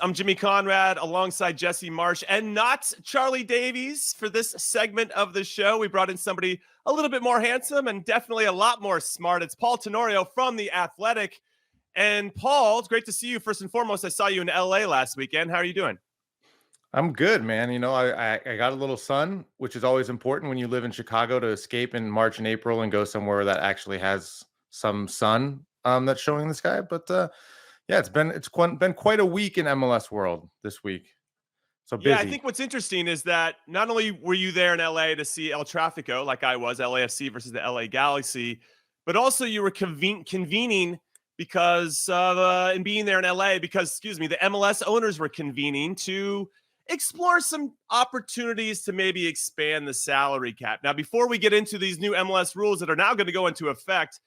I'm Jimmy Conrad alongside Jesse Marsh and not Charlie Davies for this segment of the show. We brought in somebody a little bit more handsome and definitely a lot more smart. It's Paul Tenorio from The Athletic. And Paul, it's great to see you. First and foremost, I saw you in LA last weekend. How are you doing? I'm good, man. I got a little sun, which is always important when you live in Chicago to escape in March and April and go somewhere that actually has some sun that's showing in the sky. But yeah, been quite a week in MLS world this week. So Yeah, I busy. think what's interesting is that not only were you there in LA to see El Tráfico, like I was, LAFC versus the LA Galaxy, but also you were convening because in being there in LA, because, the MLS owners were convening to explore some opportunities to maybe expand the salary cap. Now, before we get into these new MLS rules that are now going to go into effect,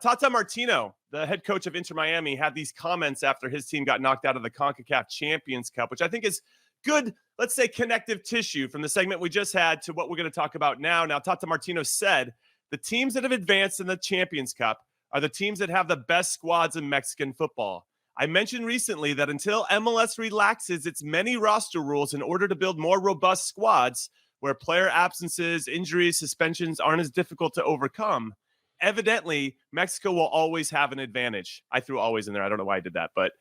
Tata Martino, the head coach of Inter Miami, had these comments after his team got knocked out of the Concacaf Champions Cup, which I think is good, let's say, connective tissue from the segment we just had to what we're going to talk about now. Now, Tata Martino said the teams that have advanced in the Champions Cup are the teams that have the best squads in Mexican football. I mentioned recently that until MLS relaxes its many roster rules in order to build more robust squads where player absences, injuries, suspensions aren't as difficult to overcome, evidently, Mexico will always have an advantage. I threw always in there. I don't know why I did that, but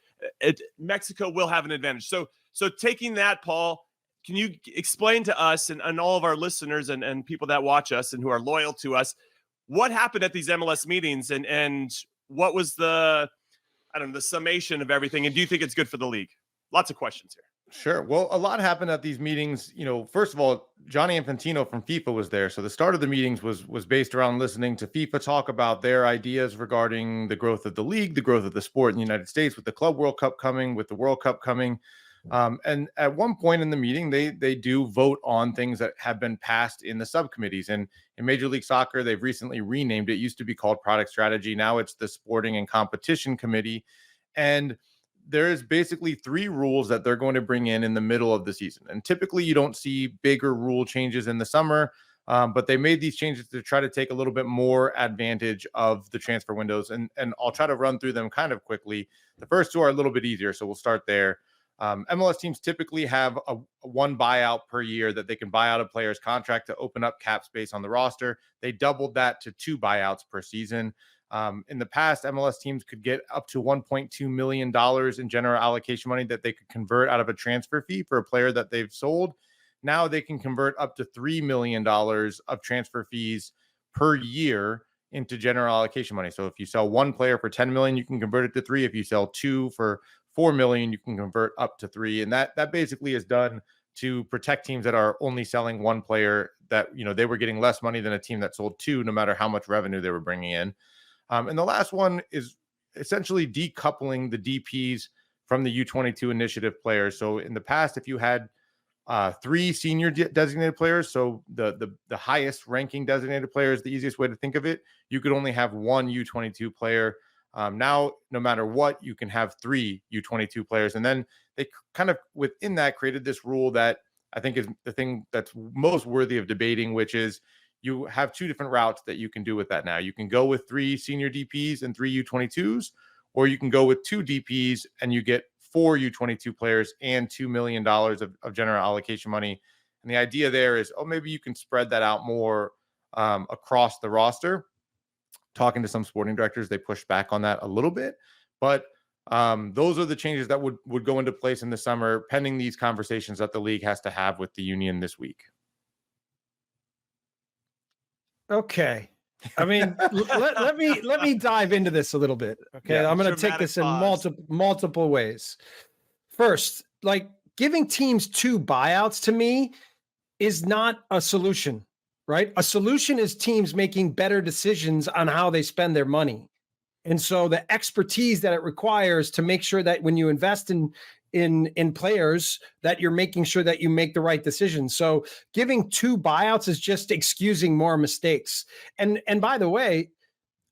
Mexico will have an advantage. So taking that, Paul, can you explain to us and all of our listeners and people that watch us and who are loyal to us, what happened at these MLS meetings and what was the summation of everything? And do you think it's good for the league? Lots of questions here. Sure. Well, a lot happened at these meetings. First of all, Johnny Infantino from FIFA was there. So the start of the meetings was based around listening to FIFA talk about their ideas regarding the growth of the league, the growth of the sport in the United States, with the Club World Cup coming, with the World Cup coming. And at one point in the meeting, they do vote on things that have been passed in the subcommittees. And in Major League Soccer, they've recently renamed it. It used to be called Product Strategy. Now it's the Sporting and Competition Committee. And there is basically 3 rules that they're going to bring in the middle of the season. And typically you don't see bigger rule changes in the summer, but they made these changes to try to take a little bit more advantage of the transfer windows. And I'll try to run through them kind of quickly. The first 2 are a little bit easier, so we'll start there. MLS teams typically have a 1 buyout per year that they can buy out a player's contract to open up cap space on the roster. They doubled that to 2 buyouts per season. In the past, MLS teams could get up to $1.2 million in general allocation money that they could convert out of a transfer fee for a player that they've sold. Now they can convert up to $3 million of transfer fees per year into general allocation money. So if you sell 1 player for 10 million, you can convert it to 3. If you sell 2 for 4 million, you can convert up to 3. And that basically is done to protect teams that are only selling 1 player, that, they were getting less money than a team that sold 2, no matter how much revenue they were bringing in. And the last one is essentially decoupling the DPs from the U22 initiative players. So in the past, if you had 3 senior designated players, so the highest ranking designated player is the easiest way to think of it, you could only have 1 U22 player. Now, no matter what, you can have 3 U22 players. And then they kind of within that created this rule that I think is the thing that's most worthy of debating, which is you have 2 different routes that you can do with that now. You can go with 3 senior DPs and 3 U22s, or you can go with 2 DPs and you get 4 U22 players and $2 million of general allocation money. And the idea there is, maybe you can spread that out more across the roster. Talking to some sporting directors, they pushed back on that a little bit, but those are the changes that would go into place in the summer, pending these conversations that the league has to have with the union this week. Okay. I mean, let me dive into this a little bit. Okay. Yeah, I'm going to take this in multiple ways. First, like giving teams 2 buyouts to me is not a solution, right? A solution is teams making better decisions on how they spend their money. And so the expertise that it requires to make sure that when you invest in players, that you're making sure that you make the right decisions. So giving 2 buyouts is just excusing more mistakes. And by the way,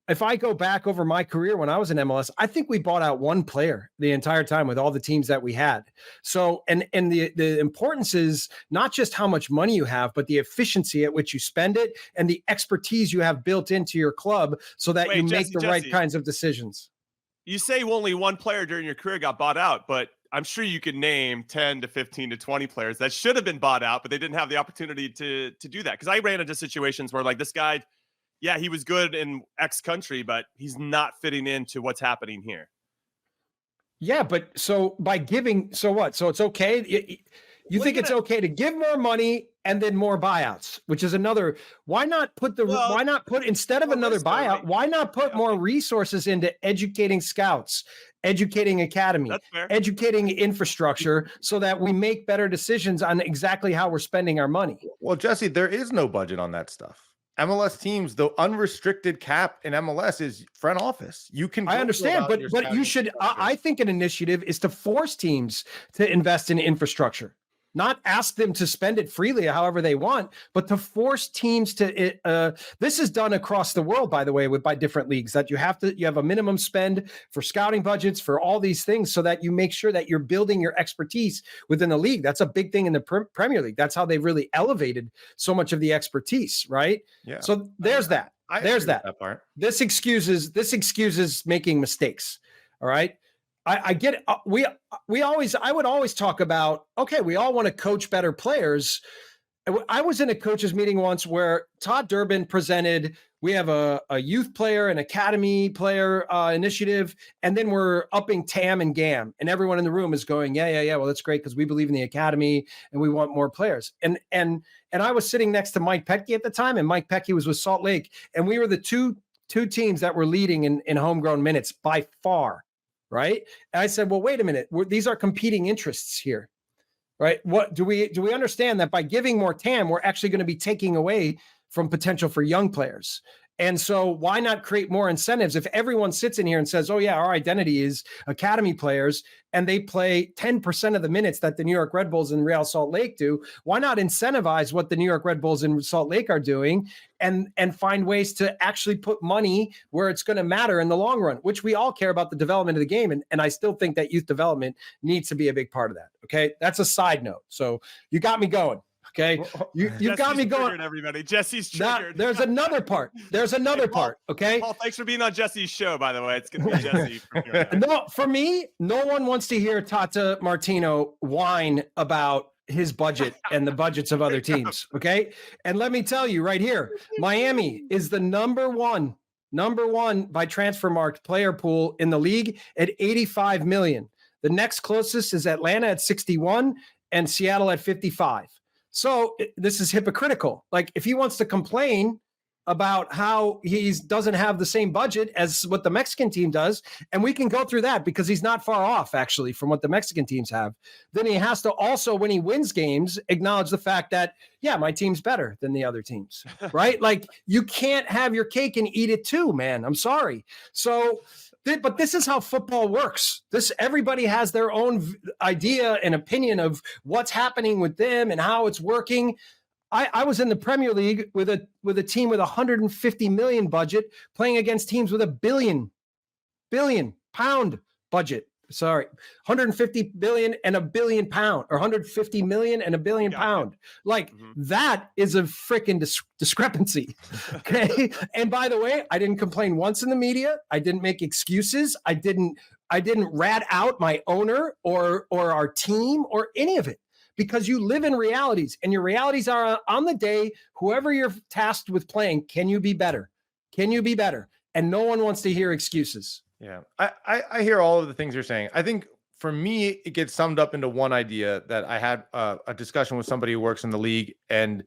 if I go back over my career when I was in MLS, I think we bought out 1 player the entire time with all the teams that we had. So, and the importance is not just how much money you have, but the efficiency at which you spend it and the expertise you have built into your club so that you make the right kinds of decisions. You say only 1 player during your career got bought out, but I'm sure you could name 10 to 15 to 20 players that should have been bought out, but they didn't have the opportunity to do that. Because I ran into situations where like this guy, yeah, he was good in X country, but he's not fitting into what's happening here. Yeah, but so by giving, so what? So it's okay. You think it's okay to give more money and then more buyouts, which is another. Why not put instead of another buyout? Why not put more resources into educating scouts, educating academy, educating infrastructure, so that we make better decisions on exactly how we're spending our money? Well, Jesse, there is no budget on that stuff. MLS teams, the unrestricted cap in MLS is front office. You can. I understand, but you should. I think an initiative is to force teams to invest in infrastructure, not ask them to spend it freely, however they want, but to force teams to. This is done across the world, by the way, by different leagues. That you have a minimum spend for scouting budgets, for all these things, so that you make sure that you're building your expertise within the league. That's a big thing in the Premier League. That's how they've really elevated so much of the expertise, right? Yeah. So there's that. There's that part. This excuses making mistakes. All right. I get it. I would always talk about, okay, we all want to coach better players. I was in a coaches meeting once where Todd Durbin presented, we have a youth player, an academy player initiative, and then we're upping TAM and GAM. And everyone in the room is going, yeah. Well, that's great because we believe in the academy and we want more players. And I was sitting next to Mike Petke at the time, and Mike Petke was with Salt Lake. And we were the two teams that were leading in homegrown minutes by far. Right. And I said, well, wait a minute. These are competing interests here. Right. What do we understand that by giving more TAM, we're actually going to be taking away from potential for young players? And so why not create more incentives? If everyone sits in here and says, oh, yeah, our identity is academy players, and they play 10% of the minutes that the New York Red Bulls and Real Salt Lake do, why not incentivize what the New York Red Bulls and Salt Lake are doing and find ways to actually put money where it's going to matter in the long run, which we all care about the development of the game. And I still think that youth development needs to be a big part of that. Okay. That's a side note. So you got me going. Okay. You got me going. Everybody. Jesse's triggered. There's another part. Part. Okay. Paul, thanks for being on Jesse's show, by the way. It's going to be Jesse. From here. No, for me, no one wants to hear Tata Martino whine about his budget and the budgets of other teams. Okay. And let me tell you right here, Miami is the number one by Transfermarkt player pool in the league at 85 million. The next closest is Atlanta at 61 and Seattle at 55. So this is hypocritical. Like if he wants to complain about how he doesn't have the same budget as what the Mexican team does, and we can go through that because he's not far off actually from what the Mexican teams have, then he has to also, when he wins games, acknowledge the fact that, yeah, my team's better than the other teams, right? Like you can't have your cake and eat it too, man. I'm sorry. So but this is how football works. Everybody has their own idea and opinion of what's happening with them and how it's working. I was in the Premier League with a team with 150 million budget playing against teams with $1 billion pound budget. Sorry, 150 billion and £1 billion, or 150 million and £1 billion pound. Like that is a freaking discrepancy. Okay. And by the way, I didn't complain once in the media. I didn't make excuses. I didn't rat out my owner or our team or any of it, because you live in realities, and your realities are on the day, whoever you're tasked with playing, can you be better? Can you be better? And no one wants to hear excuses. Yeah, I hear all of the things you're saying. I think for me, it gets summed up into one idea that I had a discussion with somebody who works in the league, and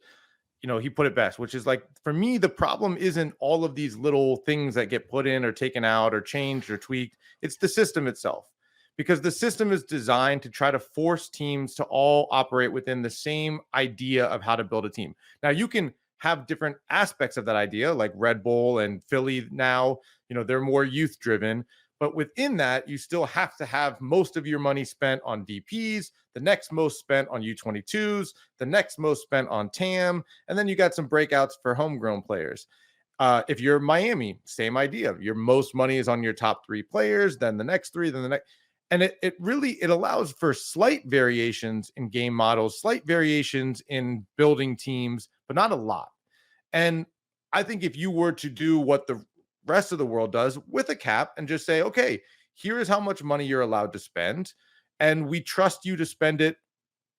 he put it best, which is like, for me, the problem isn't all of these little things that get put in or taken out or changed or tweaked. It's the system itself, because the system is designed to try to force teams to all operate within the same idea of how to build a team. Now, you can have different aspects of that idea, like Red Bull and Philly now, they're more youth driven, but within that, you still have to have most of your money spent on DPs, the next most spent on U22s, the next most spent on TAM, and then you got some breakouts for homegrown players. If you're Miami, same idea. Your most money is on your top 3 players, then the next 3, then the next. And it allows for slight variations in game models, slight variations in building teams, but not a lot. And I think if you were to do what the rest of the world does with a cap and just say, okay, here is how much money you're allowed to spend, and we trust you to spend it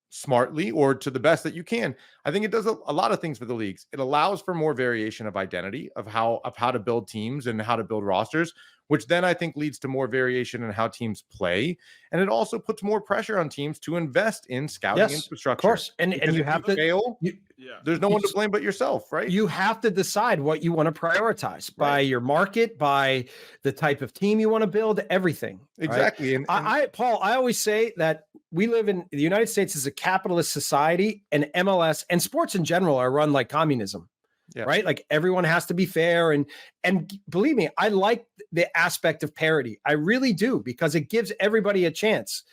smartly or to the best that you can. I think it does a lot of things for the leagues. It allows for more variation of identity of how to build teams and how to build rosters, which then I think leads to more variation in how teams play. And it also puts more pressure on teams to invest in scouting infrastructure. Of course. And you have to fail. There's no one to blame but yourself, right? You have to decide what you want to prioritize by your market, by the type of team you want to build, everything. Exactly. Right? And Paul, I always say that we live in the United States is a capitalist society, and MLS and sports in general are run like communism. Yeah. Right. Like everyone has to be fair. And believe me, I like the aspect of parity. I really do, because it gives everybody a chance.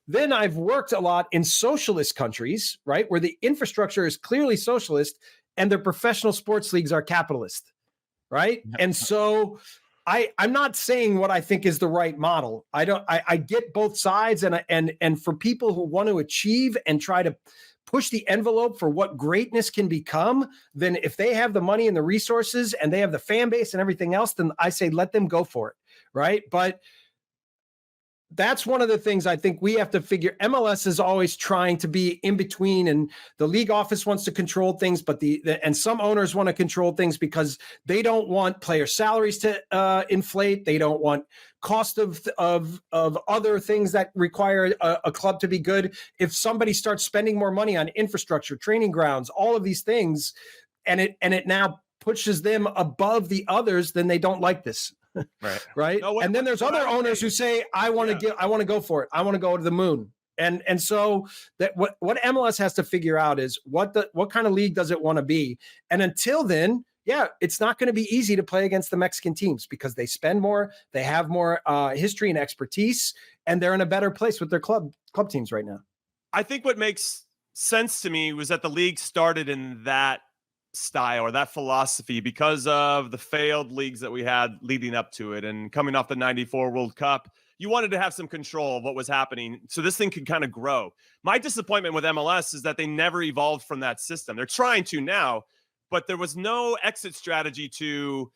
Then I've worked a lot in socialist countries, right, where the infrastructure is clearly socialist and their professional sports leagues are capitalist. Right. Yeah. And so I'm not saying what I think is the right model. I get both sides, and for people who want to achieve and try to push the envelope for what greatness can become, then if they have the money and the resources and they have the fan base and everything else, then I say, let them go for it. Right. But that's one of the things I think we have to figure. MLS is always trying to be in between, and the league office wants to control things, but and some owners want to control things because they don't want player salaries to inflate. They don't want cost of other things that require a club to be good. If somebody starts spending more money on infrastructure, training grounds, all of these things, and it now pushes them above the others, then they don't like this. Right. No, and then there's other owners who say, I want to go for it. I want to go to the moon. And so that what MLS has to figure out is what kind of league does it want to be? And until then, it's not going to be easy to play against the Mexican teams because they spend more, they have more history and expertise, and they're in a better place with their club teams right now. I think what makes sense to me was that the league started in that style or that philosophy because of the failed leagues that we had leading up to it, and coming off the 94 World Cup, you wanted to have some control of what was happening so this thing could kind of grow. My disappointment with MLS is that they never evolved from that system. They're trying to now, but there was no exit strategy to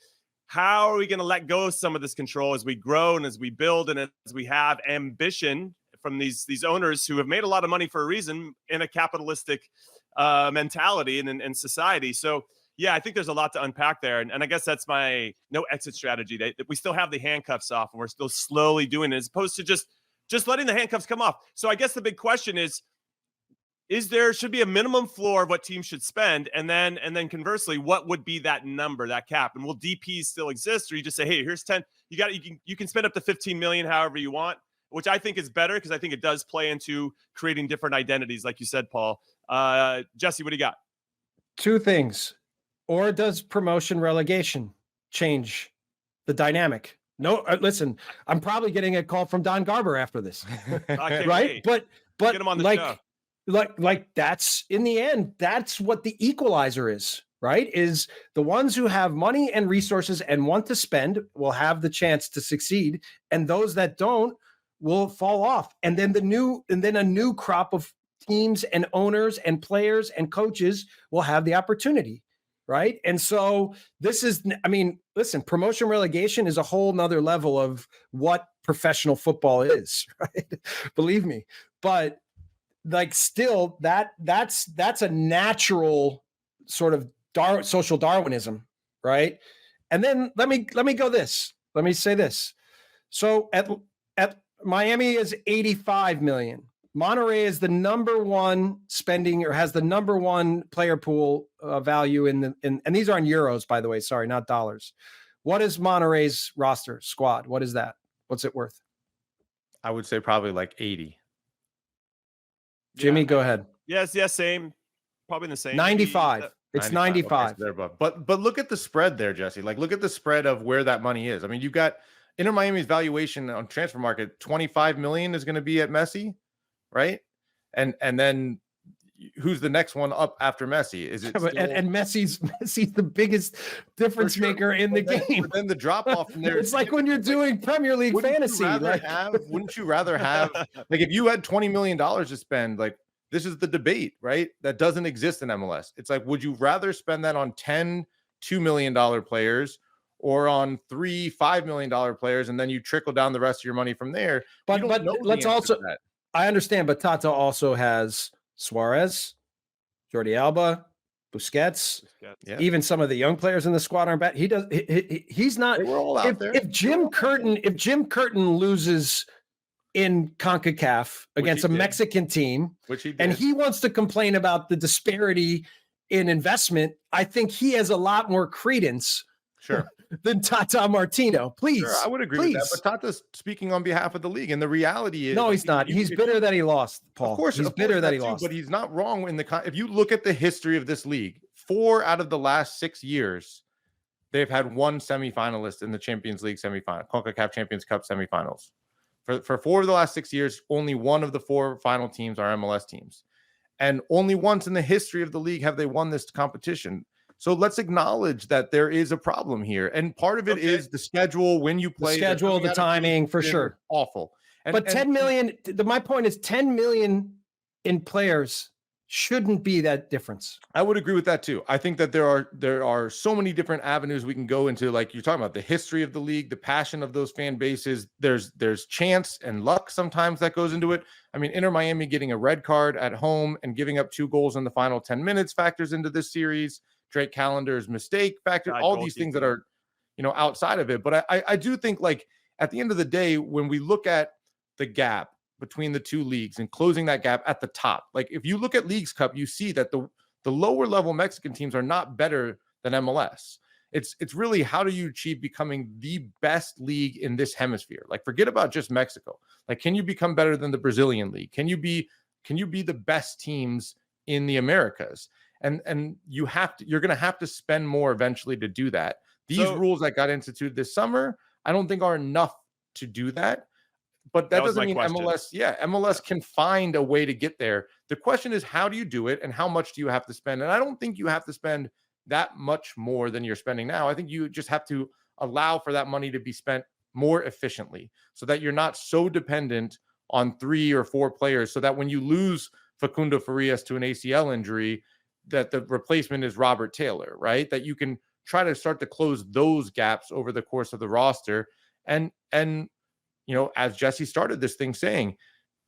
how are we going to let go of some of this control as we grow and as we build and as we have ambition from these owners who have made a lot of money for a reason in a capitalistic mentality and society. So I think there's a lot to unpack there. And I guess that's my no exit strategy. That we still have the handcuffs off and we're still slowly doing it as opposed to just letting the handcuffs come off. So I guess the big question is there should be a minimum floor of what teams should spend? And then conversely, what would be that number, that cap? And will DPs still exist? Or you just say, hey, here's 10, you can spend up to 15 million, however you want, which I think is better because I think it does play into creating different identities. Like you said, Paul. Jesse, what do you got? Two things. Or does promotion relegation change the dynamic? No, listen, I'm probably getting a call from Don Garber after this. Right? Wait. But get him on the show. Like that's in the end, that's what the equalizer is, right? Is the ones who have money and resources and want to spend will have the chance to succeed, and those that don't will fall off. And then a new crop of teams and owners and players and coaches will have the opportunity. Right. And so listen, promotion relegation is a whole nother level of what professional football is. Right. Believe me. But like still that's a natural sort of social Darwinism. Right. And then let me go this. Let me say this. So at Miami is 85 million. Monterrey is the number one spending, or has the number one player pool value and these are in euros, by the way. Sorry, not dollars. What is Monterrey's roster squad? What is that? What's it worth? I would say probably like 80. Jimmy, go ahead. Yes, same. Probably in the same. 95. It's 95. Okay, so but look at the spread there, Jesse. Like, look at the spread of where that money is. I mean, you've got Inter Miami's valuation on transfer market, 25 million is going to be at Messi. Right. And then who's the next one up after Messi? Is it and Messi's the biggest difference maker in the game. Then the drop off from there. It's like when you're doing Premier League fantasy. Wouldn't you rather have like if you had $20 million to spend, like this is the debate, right? That doesn't exist in MLS. It's like, would you rather spend that on 10 $2 million players or on 3 $5 million players, and then you trickle down the rest of your money from there? But let's also I understand, but Tata also has Suarez, Jordi Alba, Busquets. Yeah. Even some of the young players in the squad aren't bad. He's not. They were all out there. If Jim Curtin loses in CONCACAF against a Mexican team, which he did, and he wants to complain about the disparity in investment, I think he has a lot more credence. Sure. Than Tata Martino. Please. Sure, I would agree with that. But Tata's speaking on behalf of the league. And the reality is, no, he's not. He's bitter that he lost, Paul. Of course, he's bitter that he lost. But he's not wrong if you look at the history of this league, 4 out of the last 6 years, they've had one semifinalist in the Champions League semifinal, Concacaf Champions Cup semifinals. For 4 of the last 6 years, only one of the 4 final teams are MLS teams. And only once in the history of the league have they won this competition. So let's acknowledge that there is a problem here. And part of it is the schedule, when you play. The schedule, the timing, for sure. Awful. But 10 million, my point is 10 million in players shouldn't be that difference. I would agree with that too. I think that there are so many different avenues we can go into, like you're talking about, the history of the league, the passion of those fan bases. There's chance and luck sometimes that goes into it. I mean, Inter Miami getting a red card at home and giving up 2 goals in the final 10 minutes factors into this series. Drake Calendar's mistake factor, all these things that are, outside of it. But I do think, like, at the end of the day, when we look at the gap between the 2 leagues and closing that gap at the top, like if you look at Leagues Cup, you see that the lower level Mexican teams are not better than MLS. It's really, how do you achieve becoming the best league in this hemisphere? Like, forget about just Mexico. Like, can you become better than the Brazilian league? Can you be the best teams in the Americas? And you're going to have to spend more eventually to do that. These rules that got instituted this summer, I don't think are enough to do that. But that doesn't mean MLS can find a way to get there. The question is, how do you do it and how much do you have to spend? And I don't think you have to spend that much more than you're spending now. I think you just have to allow for that money to be spent more efficiently so that you're not so dependent on 3 or 4 players, so that when you lose Facundo Farias to an ACL injury, that the replacement is Robert Taylor, right? That you can try to start to close those gaps over the course of the roster. And as Jesse started this thing saying,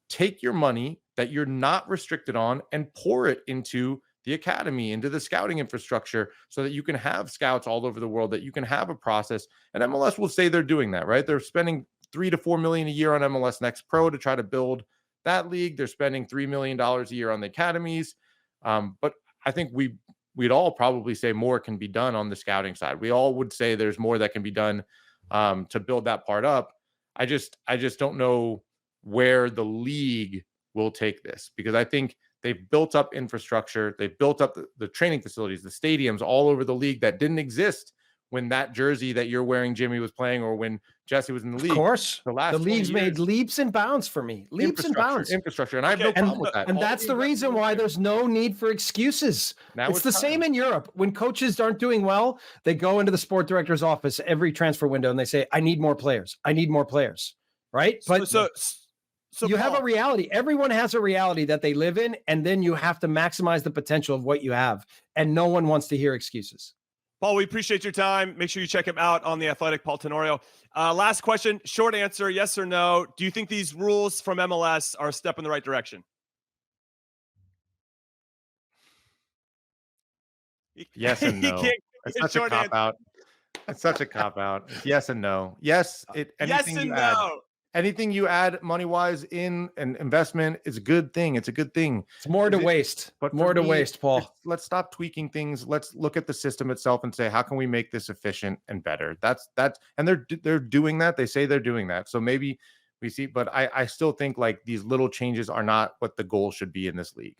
take your money that you're not restricted on and pour it into the academy, into the scouting infrastructure, so that you can have scouts all over the world, that you can have a process. And MLS will say they're doing that, right? They're spending $3 to $4 million a year on MLS Next Pro to try to build that league. They're spending $3 million a year on the academies. But I think we'd all probably say more can be done on the scouting side. We all would say there's more that can be done to build that part up. I just don't know where the league will take this, because I think they've built up infrastructure. They've built up the training facilities, the stadiums all over the league that didn't exist when that jersey that you're wearing, Jimmy, was playing, or when Jesse was in the league. Of course. The league's made leaps and bounds for me. Leaps and bounds. Infrastructure. And I have no problem with that. And that's the reason why there's no need for excuses. It's the same in Europe. When coaches aren't doing well, they go into the sport director's office every transfer window and they say, I need more players. I need more players. Right? But so you Paul, have a reality. Everyone has a reality that they live in, and then you have to maximize the potential of what you have. And no one wants to hear excuses. Paul, we appreciate your time. Make sure you check him out on The Athletic, Paul Tenorio. Last question, short answer, yes or no. Do you think these rules from MLS are a step in the right direction? Yes and no. It's such a cop-out. It's such a cop-out. Yes and no. Yes, anything you add money-wise in an investment is a good thing. It's a good thing. It's more to waste. But more to waste, Paul. Let's stop tweaking things. Let's look at the system itself and say, how can we make this efficient and better? That's and they're doing that. They say they're doing that. So maybe we see, but I still think like these little changes are not what the goal should be in this league.